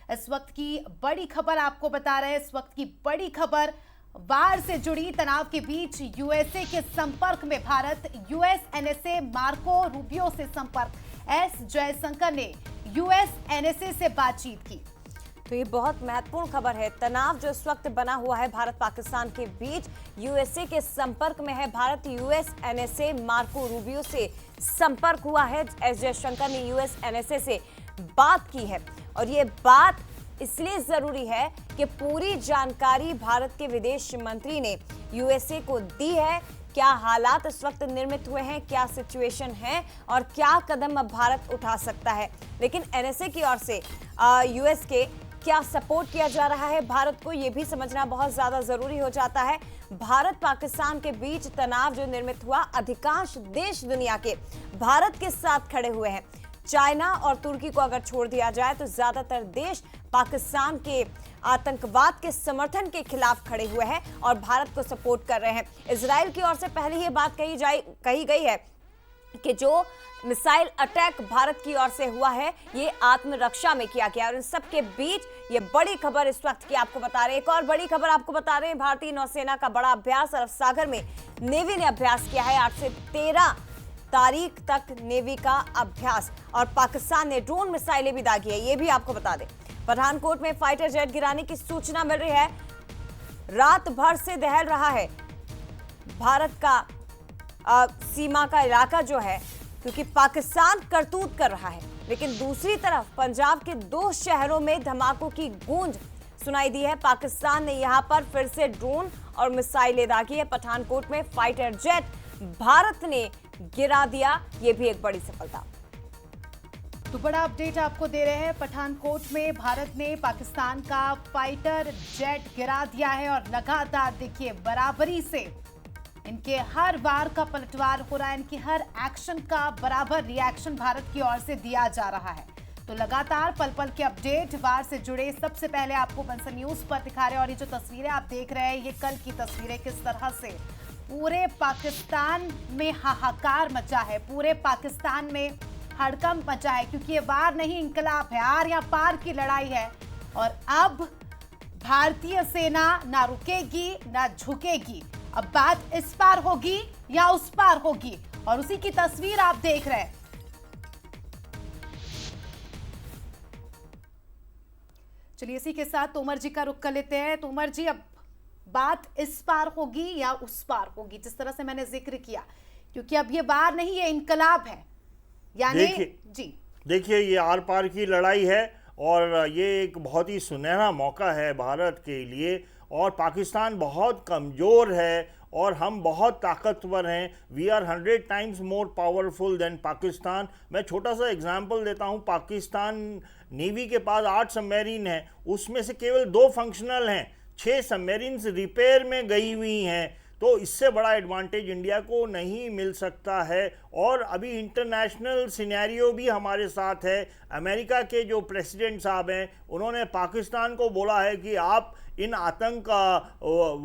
इस वक्त की बड़ी खबर आपको बता रहे हैं। इस वक्त की बड़ी खबर वार से जुड़ी तनाव के बीच यूएसए के संपर्क में Bharat. US NSA Marco Rubio से संपर्क। एस जयशंकर ने यूएस एनएसए से बातचीत की। तो ये बहुत महत्वपूर्ण खबर है। तनाव जो इस वक्त बना हुआ है भारत पाकिस्तान के बीच, यूएसए के संपर्क में है Bharat. US NSA Marco Rubio से संपर्क हुआ है। एस जयशंकर ने यूएस एनएसए से बात की है और ये बात इसलिए जरूरी है कि पूरी जानकारी भारत के विदेश मंत्री ने यूएसए को दी है। क्या हालात इस वक्त निर्मित हुए हैं, क्या सिचुएशन है और क्या कदम अब भारत उठा सकता है। लेकिन एनएसए की ओर से यूएस के क्या सपोर्ट किया जा रहा है भारत को, यह भी समझना बहुत ज्यादा जरूरी हो जाता है। भारत पाकिस्तान के बीच तनाव जो निर्मित हुआ, अधिकांश देश दुनिया के भारत के साथ खड़े हुए हैं। चाइना और तुर्की को अगर छोड़ दिया जाए तो ज्यादातर देश पाकिस्तान के आतंकवाद के समर्थन के खिलाफ खड़े हुए हैं और भारत को सपोर्ट कर रहे हैं। इजराइल की ओर से पहले ही बात कही गई है कि जो मिसाइल अटैक भारत की ओर से हुआ है ये आत्मरक्षा में किया गया। और इन सब के बीच ये बड़ी खबर इस वक्त की आपको बता रहे हैं। एक और बड़ी खबर आपको बता रहे हैं, भारतीय नौसेना का बड़ा अभ्यास अरब सागर में नेवी ने अभ्यास किया है। 8 से 13 तारीख तक नेवी का अभ्यास और पाकिस्तान ने ड्रोन मिसाइलें भी दागी है, ये भी आपको बता दें। पठानकोट में फाइटर जेट गिराने की सूचना मिल रही है। रात भर से दहल रहा है भारत का सीमा का इलाका जो है, क्योंकि पाकिस्तान करतूत कर रहा है। लेकिन दूसरी तरफ पंजाब के 2 शहरों में धमाकों की गूंज सुनाई दी है। पाकिस्तान ने यहां पर फिर से ड्रोन और मिसाइलें दागी है। पठानकोट में फाइटर जेट भारत ने गिरा दिया, यह भी एक बड़ी सफलता। तो बड़ा अपडेट आपको दे रहे हैं। पठानकोट में भारत ने पाकिस्तान का फाइटर जेट गिरा दिया है और लगातार देखिए बराबरी से इनके हर वार का पलटवार हो रहा है। इनके हर एक्शन का बराबर रिएक्शन भारत की ओर से दिया जा रहा है। तो लगातार पल पल के अपडेट वार से जुड़े सबसे पहले आपको बंसल न्यूज पर दिखा रहे हैं। और ये जो तस्वीरें आप देख रहे हैं ये कल की तस्वीरें, किस तरह से पूरे पाकिस्तान में हाहाकार मचा है, पूरे पाकिस्तान में हड़कंप मचा है। क्योंकि ये वार नहीं, इंकलाब है, आर या पार की लड़ाई है। और अब भारतीय सेना ना रुकेगी ना झुकेगी। अब बात इस पार होगी या उस पार होगी, और उसी की तस्वीर आप देख रहे हैं। चलिए इसी के साथ तोमर जी का रुख कर लेते हैं। तोमर जी, अब बात इस पार होगी या उस पार होगी, जिस तरह से मैंने जिक्र किया, क्योंकि अब ये वार नहीं, ये इनकलाब है। यानी देखिए ये आर पार की लड़ाई है और ये एक बहुत ही सुनहरा मौका है भारत के लिए। और पाकिस्तान बहुत कमज़ोर है और हम बहुत ताकतवर हैं। We are 100 times more powerful than Pakistan. मैं छोटा सा एग्जांपल देता हूं। पाकिस्तान नेवी के पास 8 सबमरीन हैं, उसमें से केवल 2 फंक्शनल हैं, 6 सबमरीन्स रिपेयर में गई हुई हैं। तो इससे बड़ा एडवांटेज इंडिया को नहीं मिल सकता है। और अभी इंटरनेशनल सिनेरियो भी हमारे साथ है। अमेरिका के जो प्रेसिडेंट साहब हैं उन्होंने पाकिस्तान को बोला है कि आप इन आतंकवाद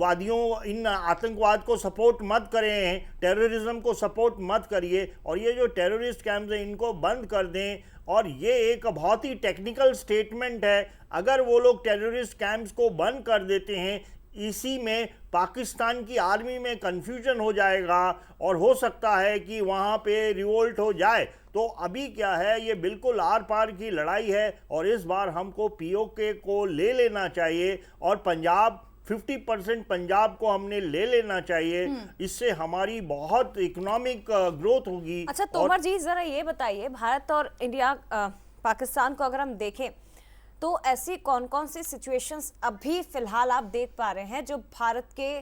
को सपोर्ट मत करें, टेररिज्म को सपोर्ट मत करिए और ये जो टेररिस्ट कैंप्स हैं इनको बंद कर दें। और ये एक बहुत ही टेक्निकल स्टेटमेंट है। अगर वो लोग टेररिस्ट कैंप्स को बंद कर देते हैं, इसी में पाकिस्तान की आर्मी में कन्फ्यूजन हो जाएगा और हो सकता है कि वहाँ पे रिवोल्ट हो जाए। तो अभी क्या है, ये बिल्कुल आर पार की लड़ाई है और इस बार हमको पीओके को ले लेना चाहिए और पंजाब 50% पंजाब को हमने ले लेना चाहिए। इससे हमारी बहुत इकोनॉमिक ग्रोथ होगी। अच्छा तोमर जी, जरा ये बताइए, भारत और इंडिया पाकिस्तान को अगर हम देखें तो ऐसी कौन कौन सी सिचुएशंस अभी फिलहाल आप देख पा रहे हैं जो भारत के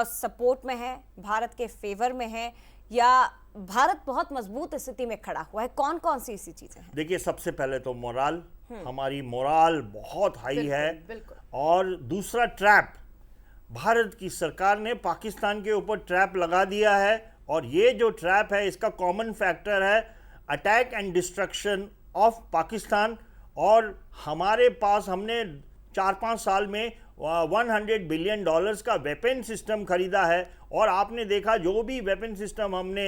सपोर्ट में है, भारत के फेवर में है, या भारत बहुत मजबूत स्थिति में खड़ा हुआ है? कौन कौन सी ऐसी चीजें हैं? देखिए सबसे पहले तो मोराल, हमारी मोराल बहुत हाई है। और दूसरा ट्रैप, भारत की सरकार ने पाकिस्तान के ऊपर ट्रैप लगा दिया है और ये जो ट्रैप है इसका कॉमन फैक्टर है attack and destruction of Pakistan. और हमारे पास हमने 4-5 साल में $100 बिलियन का वेपन सिस्टम खरीदा है और आपने देखा जो भी वेपन सिस्टम हमने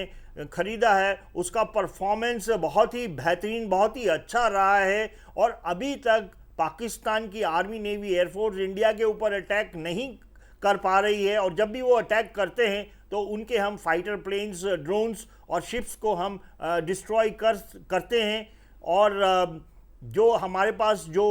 खरीदा है उसका परफॉर्मेंस बहुत ही बेहतरीन, बहुत ही अच्छा रहा है। और अभी तक पाकिस्तान की आर्मी, नेवी, एयरफोर्स इंडिया के ऊपर अटैक नहीं कर पा रही है, और जब भी वो अटैक करते हैं तो उनके हम फाइटर प्लेन्स, ड्रोन्स और शिप्स को हम डिस्ट्रॉय करते हैं। और जो हमारे पास जो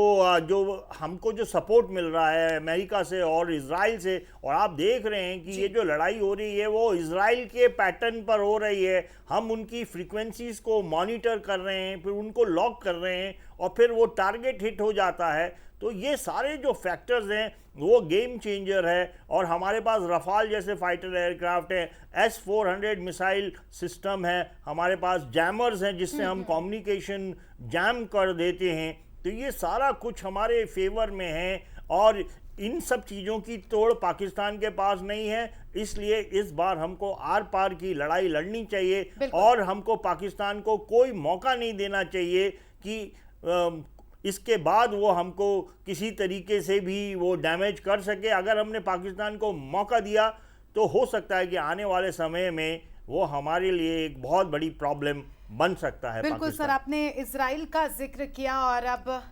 हमको जो सपोर्ट मिल रहा है अमेरिका से और इजराइल से, और आप देख रहे हैं कि ये जो लड़ाई हो रही है वो इजराइल के पैटर्न पर हो रही है। हम उनकी फ्रीक्वेंसीज को मॉनिटर कर रहे हैं, फिर उनको लॉक कर रहे हैं और फिर वो टारगेट हिट हो जाता है। तो ये सारे जो फैक्टर्स हैं वो गेम चेंजर है। और हमारे पास रफाल जैसे फाइटर एयरक्राफ्ट है, S-400 मिसाइल सिस्टम है, हमारे पास जैमर्स हैं जिससे हम कम्युनिकेशन जैम कर देते हैं। तो ये सारा कुछ हमारे फेवर में है, और इन सब चीज़ों की तोड़ पाकिस्तान के पास नहीं है। इसलिए इस बार हमको आर पार की लड़ाई लड़नी चाहिए और हमको पाकिस्तान को कोई मौका नहीं देना चाहिए कि इसके बाद वो हमको किसी तरीके से भी वो डैमेज कर सके। अगर हमने पाकिस्तान को मौका दिया तो हो सकता है कि आने वाले समय में वो हमारे लिए एक बहुत बड़ी प्रॉब्लम बन सकता है। बिल्कुल सर, आपने इजराइल का जिक्र किया और अब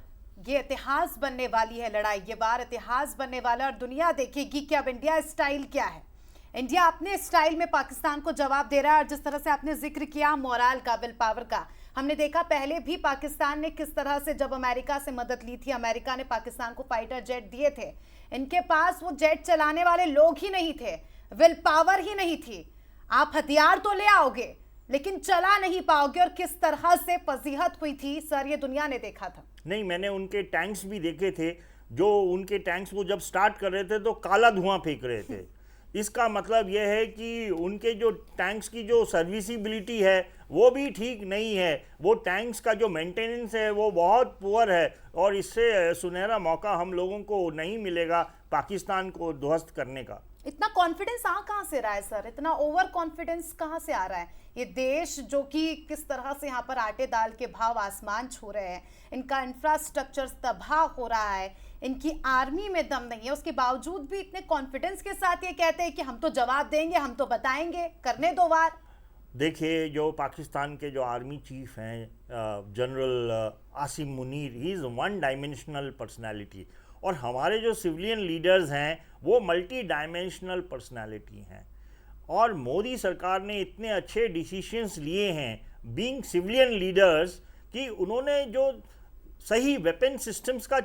ये इतिहास बनने वाली है लड़ाई, ये बार इतिहास बनने वाला, और दुनिया देखेगी कि अब इंडिया स्टाइल क्या है। इंडिया अपने स्टाइल में पाकिस्तान को जवाब दे रहा है। और जिस तरह से आपने जिक्र किया मोराल का, विल पावर का, हमने देखा पहले भी पाकिस्तान ने किस तरह से जब अमेरिका से मदद ली थी, अमेरिका ने पाकिस्तान को फाइटर जेट दिए थे, इनके पास वो जेट चलाने वाले लोग ही नहीं थे, विल पावर ही नहीं थी। आप हथियार तो ले आओगे लेकिन चला नहीं पाओगे, और किस तरह से फजीहत हुई थी सर, ये दुनिया ने देखा था। नहीं, मैंने उनके टैंक्स भी देखे थे, जो उनके टैंक्स वो जब स्टार्ट कर रहे थे तो काला धुआं फेंक रहे थे। इसका मतलब यह है कि उनके जो टैंक्स की जो सर्विसिबिलिटी है वो भी ठीक नहीं है, वो टैंक्स का जो मेंटेनेंस है वो बहुत पुअर है, और इससे सुनहरा मौका हम लोगों को नहीं मिलेगा पाकिस्तान को ध्वस्त करने का। इतना कॉन्फिडेंस कहाँ से रहा है सर, इतना ओवर कॉन्फिडेंस कहाँ से आ रहा है? ये देश जो कि किस तरह से यहाँ पर आटे दाल के भाव आसमान छू रहे हैं, इनका इंफ्रास्ट्रक्चर तबाह हो रहा है, इनकी आर्मी में दम नहीं है, उसके बावजूद भी इतने कॉन्फिडेंस के साथ ये कहते हैं कि हम तो जवाब देंगे, हम तो बताएंगे, करने दो वार। देखिए, जो पाकिस्तान के जो आर्मी चीफ हैं general Asim Munir, he is one dimensional personality, और हमारे जो सिविलियन लीडर्स हैं वो मल्टी डायमेंशनल पर्सनैलिटी हैं। और मोदी सरकार ने इतने अच्छे डिसीशंस लिए हैं बीइंग सिविलियन लीडर्स कि उन्होंने जो सही वेपन सिस्टम्स का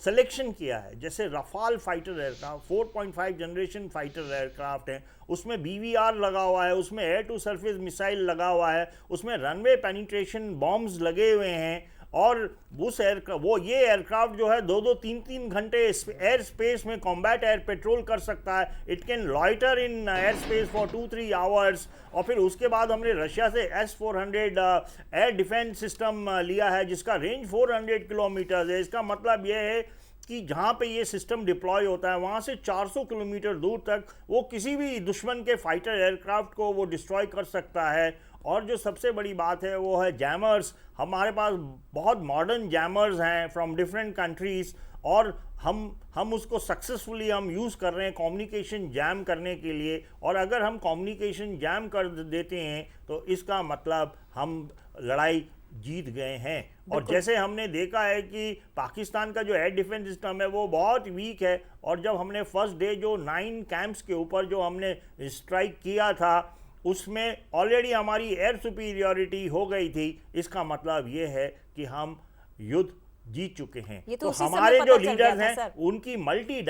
सिलेक्शन किया है, जैसे Rafale fighter aircraft 4.5 generation fighter aircraft है, उसमें BVR लगा हुआ है, उसमें एयर टू सरफेस मिसाइल लगा हुआ है, उसमें रनवे पेनिट्रेशन बॉम्ब्स लगे हुए हैं, और उस ये एयरक्राफ्ट जो है 2-2, 3-3 घंटे एयर स्पेस में कॉम्बैट एयर पेट्रोल कर सकता है। It can loiter in air space for 2-3 hours. और फिर उसके बाद हमने रशिया से S-400 एयर डिफेंस सिस्टम लिया है जिसका रेंज 400 किलोमीटर है। इसका मतलब यह है कि जहाँ पे ये सिस्टम डिप्लॉय होता है वहाँ से 400 किलोमीटर दूर तक वो किसी भी दुश्मन के फाइटर एयरक्राफ्ट को वो डिस्ट्रॉय कर सकता है। और जो सबसे बड़ी बात है वो है जैमर्स। हमारे पास बहुत मॉडर्न जैमर्स हैं फ्रॉम डिफरेंट कंट्रीज़, और हम उसको सक्सेसफुली हम यूज़ कर रहे हैं कम्युनिकेशन जैम करने के लिए। और अगर हम कम्युनिकेशन जैम कर देते हैं तो इसका मतलब हम लड़ाई जीत गए हैं। और जैसे हमने देखा है कि पाकिस्तान का जो एयर डिफेंस सिस्टम है वो बहुत वीक है, और जब हमने फर्स्ट डे जो 9 कैंप्स के ऊपर जो हमने स्ट्राइक किया था उसमें ऑलरेडी हमारी एयर सुपीरियरिटी हो गई थी। इसका मतलब ये है कि हम युद्ध जीत चुके हैं। तो हमारे जो लीडर्स हैं उनकी मल्टी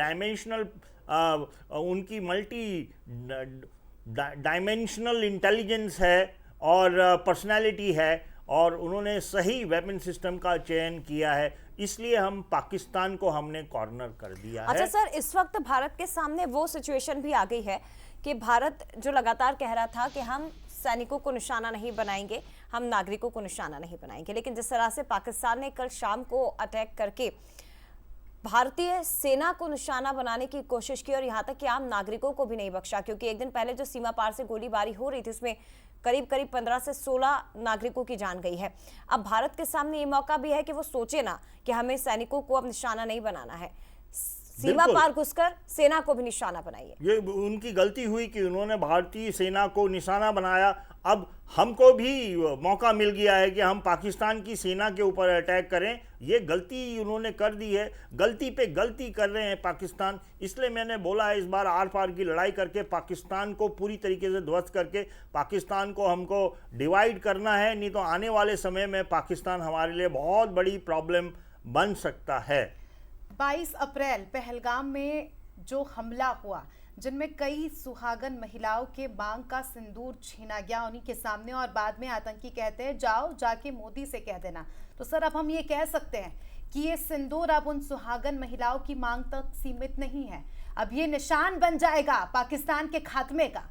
डायमेंशनल इंटेलिजेंस है और पर्सनालिटी है, और उन्होंने सही वेपन सिस्टम का चयन किया है, इसलिए हम पाकिस्तान को हमने कॉर्नर कर दिया है। अच्छा सर, इस वक्त भारत के सामने वो सिचुएशन भी आ गई है कि भारत जो लगातार कह रहा था कि हम सैनिकों को निशाना नहीं बनाएंगे, हम नागरिकों को निशाना नहीं बनाएंगे, लेकिन जिस तरह से पाकिस्तान ने कल शाम को अटैक करके भारतीय सेना को निशाना बनाने की कोशिश की और यहाँ तक कि आम नागरिकों को भी नहीं बख्शा, क्योंकि एक दिन पहले जो सीमा पार से गोलीबारी हो रही थी उसमें करीब 15 से 16 नागरिकों की जान गई है। अब भारत के सामने ये मौका भी है कि वो सोचे ना कि हमें सैनिकों को अब निशाना नहीं बनाना है, सीमा पार घुसकर सेना को भी निशाना बनाइए। ये उनकी गलती हुई कि उन्होंने भारतीय सेना को निशाना बनाया। अब हमको भी मौका मिल गया है कि हम पाकिस्तान की सेना के ऊपर अटैक करें। ये गलती उन्होंने कर दी है, गलती पे गलती कर रहे हैं पाकिस्तान। इसलिए मैंने बोला है इस बार आर पार की लड़ाई करके पाकिस्तान को पूरी तरीके से ध्वस्त करके पाकिस्तान को हमको डिवाइड करना है, नहीं तो आने वाले समय में पाकिस्तान हमारे लिए बहुत बड़ी प्रॉब्लम बन सकता है। 22 अप्रैल पहलगाम में जो हमला हुआ, जिनमें कई सुहागन महिलाओं के मांग का सिंदूर छीना गया उन्हीं के सामने, और बाद में आतंकी कहते हैं जाओ जाके मोदी से कह देना। तो सर, अब हम ये कह सकते हैं कि ये सिंदूर अब उन सुहागन महिलाओं की मांग तक सीमित नहीं है, अब ये निशान बन जाएगा पाकिस्तान के खात्मे का।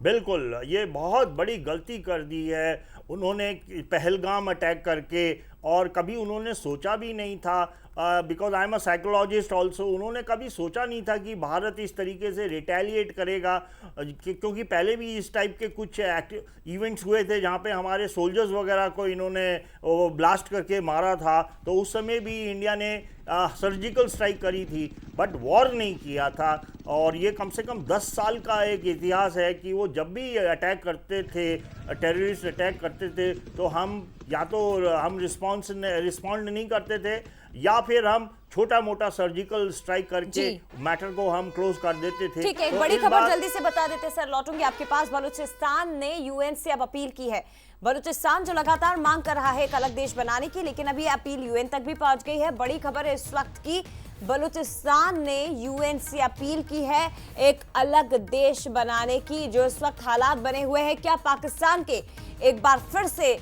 बिल्कुल, ये बहुत बड़ी गलती कर दी है उन्होंने पहलगाम अटैक करके, और कभी उन्होंने सोचा भी नहीं था, because I am a psychologist also, उन्होंने कभी सोचा नहीं था कि भारत इस तरीके से रिटेलिएट करेगा, क्योंकि पहले भी इस टाइप के कुछ इवेंट्स हुए थे जहाँ पे हमारे सोल्जर्स वगैरह को इन्होंने ब्लास्ट करके मारा था। तो उस समय भी इंडिया ने सर्जिकल स्ट्राइक करी थी, बट वॉर नहीं किया था। और ये कम से कम 10 साल का एक इतिहास है कि वो जब भी अटैक करते थे, टेररिस्ट अटैक करते थे, तो हम या तो हम रिस्पॉन्ड नहीं करते थे, या फिर हम छोटा मोटा सर्जिकल स्ट्राइक करके मैटर को हम क्लोज कर देते थे। ठीक है, एक बड़ी खबर जल्दी से बता देते सर, लौटूंगी आपके पास। बलूचिस्तान ने यूएन से अब अपील की है। बलूचिस्तान जो लगातार मांग कर रहा है एक अलग देश बनाने की, लेकिन अभी अपील यूएन तक भी पहुंच गई है। बड़ी खबर है इस वक्त की, बलूचिस्तान ने यूएन से अपील की है एक अलग देश बनाने की। जो इस वक्त हालात बने हुए हैं, क्या पाकिस्तान के एक बार फिर से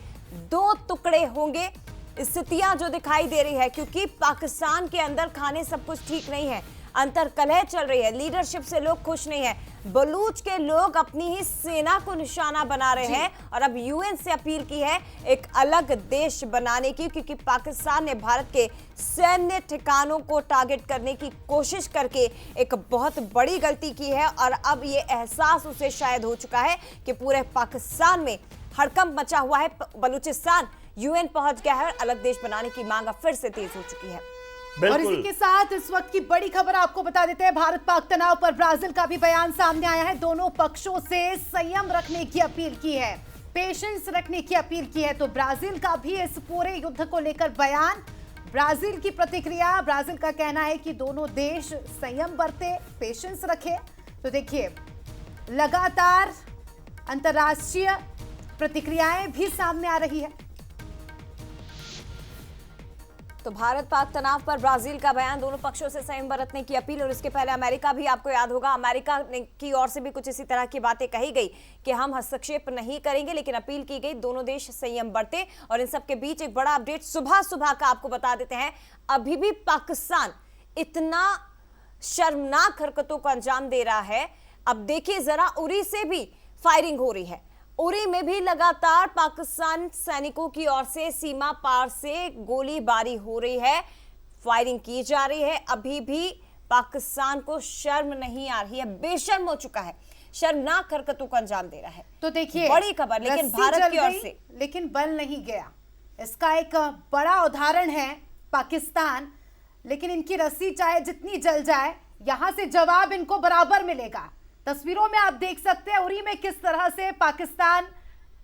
2 टुकड़े होंगे? स्थितियां जो दिखाई दे रही है, क्योंकि पाकिस्तान के अंदर खाने सब कुछ ठीक नहीं है, अंतर कलह चल रही है, लीडरशिप से लोग खुश नहीं है, बलूच के लोग अपनी ही सेना को निशाना बना रहे हैं, और अब यूएन से अपील की है एक अलग देश बनाने की, क्योंकि पाकिस्तान ने भारत के सैन्य ठिकानों को टारगेट करने की कोशिश करके एक बहुत बड़ी गलती की है। और अब ये एहसास उसे शायद हो चुका है कि पूरे पाकिस्तान में हड़कंप मचा हुआ है। बलूचिस्तान यूएन पहुंच गया है और अलग देश बनाने की मांग अब फिर से तेज हो चुकी है। और इसी के साथ इस वक्त की बड़ी खबर आपको बता देते हैं, भारत पाक तनाव पर ब्राजील का भी बयान सामने आया है। दोनों पक्षों से संयम रखने की अपील की है, पेशेंस रखने की अपील की है। तो ब्राजील का भी इस पूरे युद्ध को लेकर बयान, ब्राजील की प्रतिक्रिया, ब्राजील का कहना है कि दोनों देश संयम बरते, पेशेंस रखे। तो देखिए, लगातार अंतर्राष्ट्रीय प्रतिक्रियाएं भी सामने आ रही है। तो भारत पाक तनाव पर ब्राजील का बयान, दोनों पक्षों से संयम बरतने की अपील। और इसके पहले अमेरिका भी, आपको याद होगा, अमेरिका की ओर से भी कुछ इसी तरह की बातें कही गई कि हम हस्तक्षेप नहीं करेंगे, लेकिन अपील की गई दोनों देश संयम बरते। और इन सब के बीच एक बड़ा अपडेट सुबह सुबह का आपको बता देते हैं। अभी भी पाकिस्तान इतना शर्मनाक हरकतों को अंजाम दे रहा है। अब देखिए जरा, उरी से भी फायरिंग हो रही है, उरी में भी लगातार पाकिस्तान सैनिकों की ओर से सीमा पार से गोलीबारी हो रही है, फायरिंग की जा रही है। अभी भी पाकिस्तान को शर्म नहीं आ रही है, बेशर्म हो चुका है, शर्मनाक हरकतों को अंजाम दे रहा है। तो देखिए, बड़ी खबर, लेकिन भारत की ओर से, लेकिन बल नहीं गया। इसका एक बड़ा उदाहरण है पाकिस्तान। लेकिन इनकी रस्सी चाहे जितनी जल जाए, यहां से जवाब इनको बराबर मिलेगा। तस्वीरों में आप देख सकते हैं उरी में किस तरह से पाकिस्तान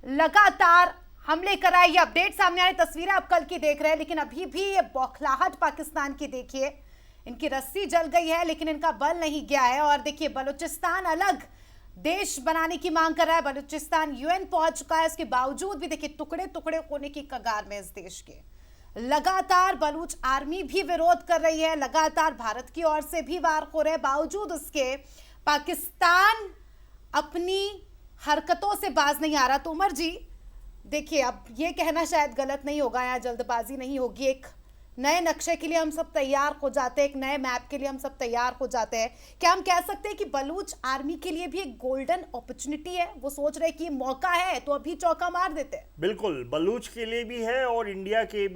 लगातार हमले कर रहा है। ये अपडेट सामने आ रही, तस्वीरें आप कल की देख रहे हैं, लेकिन अभी भी ये बौखलाहट पाकिस्तान की देखिए। इनकी रस्सी जल गई है, लेकिन इनका बल नहीं गया है। और देखिए, बलूचिस्तान अलग देश बनाने की मांग कर रहा है। बलूचिस्तान यूएन पहुंच चुका है, उसके बावजूद भी देखिए टुकड़े टुकड़े होने की कगार में इस देश के। लगातार बलूच आर्मी भी विरोध कर रही है, लगातार भारत की ओर से भी वार हो रहे हैं। बावजूद उसके पाकिस्तान अपनी हरकतों से बाज नहीं आ रहा। तो उमर जी देखिए, अब ये कहना शायद गलत नहीं होगा, यहाँ जल्दबाजी नहीं होगी। एक नए नक्शे के लिए हम सब तैयार हो जाते हैं, एक नए मैप के लिए हम सब तैयार हो जाते हैं। क्या हम कह सकते हैं कि बलूच आर्मी के लिए भी एक गोल्डन अपॉर्चुनिटी है? वो सोच रहे कि मौका है तो अभी चौका मार देते हैं। बिल्कुल, बलूच के लिए भी है और इंडिया के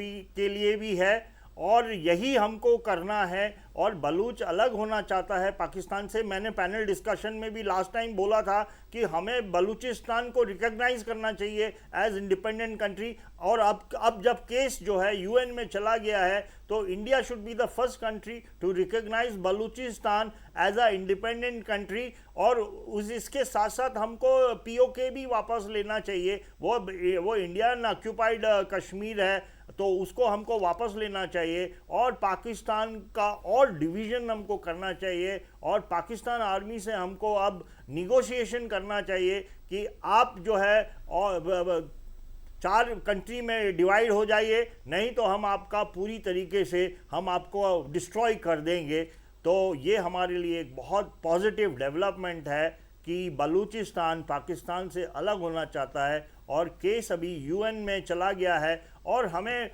लिए भी है। और यही हमको करना है। और बलूच अलग होना चाहता है पाकिस्तान से। मैंने पैनल डिस्कशन में भी लास्ट टाइम बोला था कि हमें बलूचिस्तान को रिकॉग्नाइज करना चाहिए एज इंडिपेंडेंट कंट्री। और अब जब केस जो है यूएन में चला गया है तो India should be the first country to recognise Balochistan as a independent country. और इसके साथ साथ हमको पीओके भी वापस लेना चाहिए। वो इंडियन ऑक्यूपाइड कश्मीर है तो उसको हमको वापस लेना चाहिए। और पाकिस्तान का और डिवीज़न हमको करना चाहिए। और पाकिस्तान आर्मी से हमको अब निगोशिएशन करना चाहिए कि आप जो है और 4 कंट्री में डिवाइड हो जाइए, नहीं तो हम आपका पूरी तरीके से हम आपको डिस्ट्रॉय कर देंगे। तो ये हमारे लिए एक बहुत पॉजिटिव डेवलपमेंट है कि बलूचिस्तान पाकिस्तान से अलग होना चाहता है और केस अभी यूएन में चला गया है। और हमें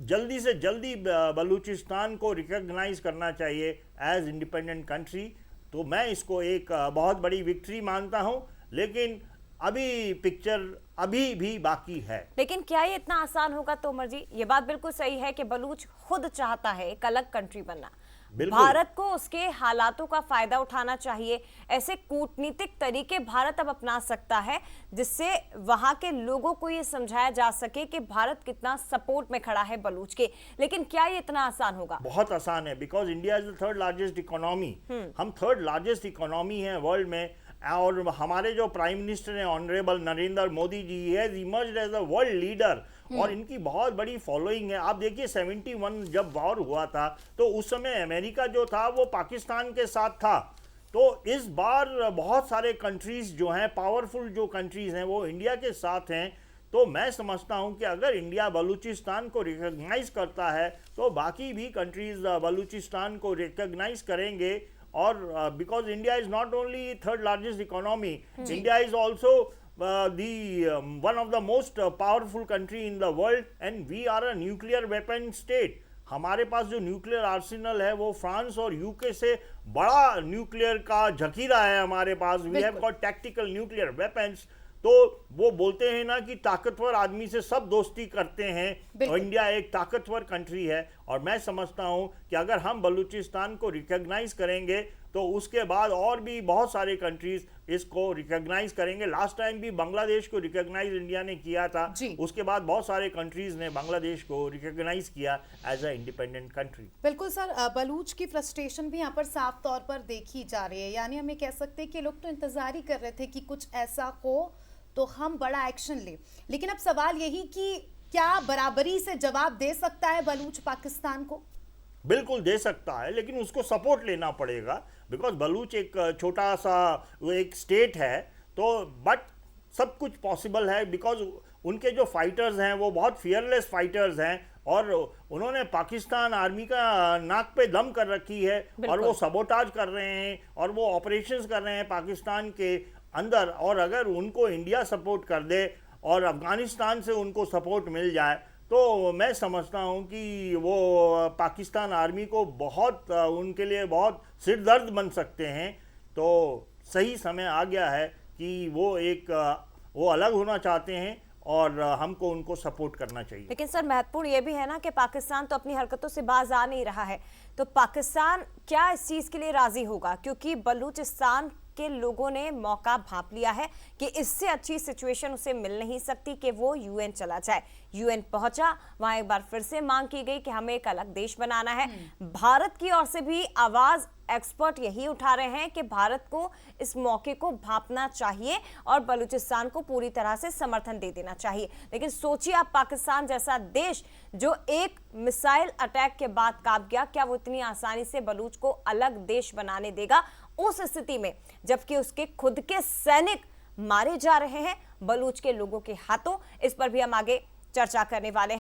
जल्दी से जल्दी बलूचिस्तान को रिकॉग्नाइज करना चाहिए एज इंडिपेंडेंट कंट्री। तो मैं इसको एक बहुत बड़ी विक्ट्री मानता हूं, लेकिन अभी पिक्चर अभी भी बाकी है। लेकिन क्या ये इतना आसान होगा तोमर जी? ये बात बिल्कुल सही है कि बलूच खुद चाहता है एक अलग कंट्री बनना। भारत को उसके हालातों का फायदा उठाना चाहिए। ऐसे कूटनीतिक तरीके भारत अब अपना सकता है जिससे वहां के लोगों को ये समझाया जा सके कि भारत कितना सपोर्ट में खड़ा है बलूच के। लेकिन क्या ये इतना आसान होगा? बहुत आसान है, because India is the 3rd largest economy. हम 3rd लार्जेस्ट इकोनॉमी है वर्ल्ड में। और हमारे जो प्राइम मिनिस्टर हैं honourable Narendra Modi ji, has emerged as a world leader और इनकी बहुत बड़ी फॉलोइंग है। आप देखिए 71 जब वॉर हुआ था तो उस समय अमेरिका जो था वो पाकिस्तान के साथ था। तो इस बार बहुत सारे कंट्रीज जो हैं, पावरफुल जो कंट्रीज हैं, वो इंडिया के साथ हैं। तो मैं समझता हूं कि अगर इंडिया बलूचिस्तान को रिकॉग्नाइज करता है तो बाकी भी कंट्रीज बलूचिस्तान को रिकॉग्नाइज करेंगे। और because India is not only 3rd largest economy, India is also one of the most powerful country in the world and we are a nuclear weapon state। हमारे पास जो न्यूक्लियर आर्सेनल है वो France और UK से बड़ा nuclear का जखीरा है हमारे पास। We have got tactical nuclear weapons. तो वो बोलते हैं ना कि ताकतवर आदमी से सब दोस्ती करते हैं, और इंडिया एक ताकतवर कंट्री है। और मैं समझता हूं कि अगर हम बलूचिस्तान को रिकॉग्नाइज करेंगे तो उसके बाद और भी बहुत सारे कंट्रीज इसको रिकॉग्नाइज करेंगे। लास्ट टाइम भी बांग्लादेश को रिकॉग्नाइज इंडिया ने किया था, उसके बाद बहुत सारे कंट्रीज ने बांग्लादेश को रिकॉग्नाइज किया एज अ इंडिपेंडेंट कंट्री। बिल्कुल सर, बलूच की फ्रस्ट्रेशन भी यहाँ पर साफ तौर पर देखी जा रही है। यानी हमें कह सकते हैं कि लोग तो इंतजार ही कर रहे थे कि कुछ ऐसा हो तो हम बड़ा एक्शन ले। लेकिन अब सवाल यही कि क्या बराबरी से जवाब दे सकता है बलूच पाकिस्तान को? बिल्कुल दे सकता है, लेकिन उसको सपोर्ट लेना पड़ेगा। बिकॉज बलूच एक छोटा सा वो एक स्टेट है, तो बट सब कुछ पॉसिबल है। बिकॉज उनके जो फाइटर्स हैं वो बहुत फियरलेस फाइटर्स हैं और उन्होंने पाकिस्तान आर्मी का नाक पे दम कर रखी है और वो सबोटाज कर रहे हैं और वो ऑपरेशंस कर रहे हैं पाकिस्तान के अंदर। और अगर उनको इंडिया सपोर्ट कर दे और अफगानिस्तान से उनको सपोर्ट मिल जाए तो मैं समझता हूं कि वो पाकिस्तान आर्मी को बहुत उनके लिए बहुत सिरदर्द बन सकते हैं। तो सही समय आ गया है कि वो अलग होना चाहते हैं और हमको उनको सपोर्ट करना चाहिए। लेकिन सर महत्वपूर्ण ये भी है ना कि पाकिस्तान तो अपनी हरकतों से बाज आ नहीं रहा है, तो पाकिस्तान क्या इस चीज के लिए राजी होगा? क्योंकि बलूचिस्तान के लोगों ने मौका भांप लिया है कि इससे अच्छी सिचुएशन उसे मिल नहीं सकती कि वो यूएन चला जाए। यूएन पहुंचा, वहां एक बार फिर से मांग की गई कि हमें एक अलग देश बनाना है। भारत की ओर से भी आवाज एक्सपर्ट यही उठा रहे हैं कि भारत को इस मौके को भांपना चाहिए और बलूचिस्तान को पूरी तरह से समर्थन दे देना चाहिए। लेकिन सोचिए आप, पाकिस्तान जैसा देश जो एक मिसाइल अटैक के बाद कांप गया, क्या वो इतनी आसानी से बलूच को अलग देश बनाने देगा उस स्थिति में जबकि उसके खुद के सैनिक मारे जा रहे हैं बलूच के लोगों के हाथों? इस पर भी हम आगे चर्चा करने वाले हैं।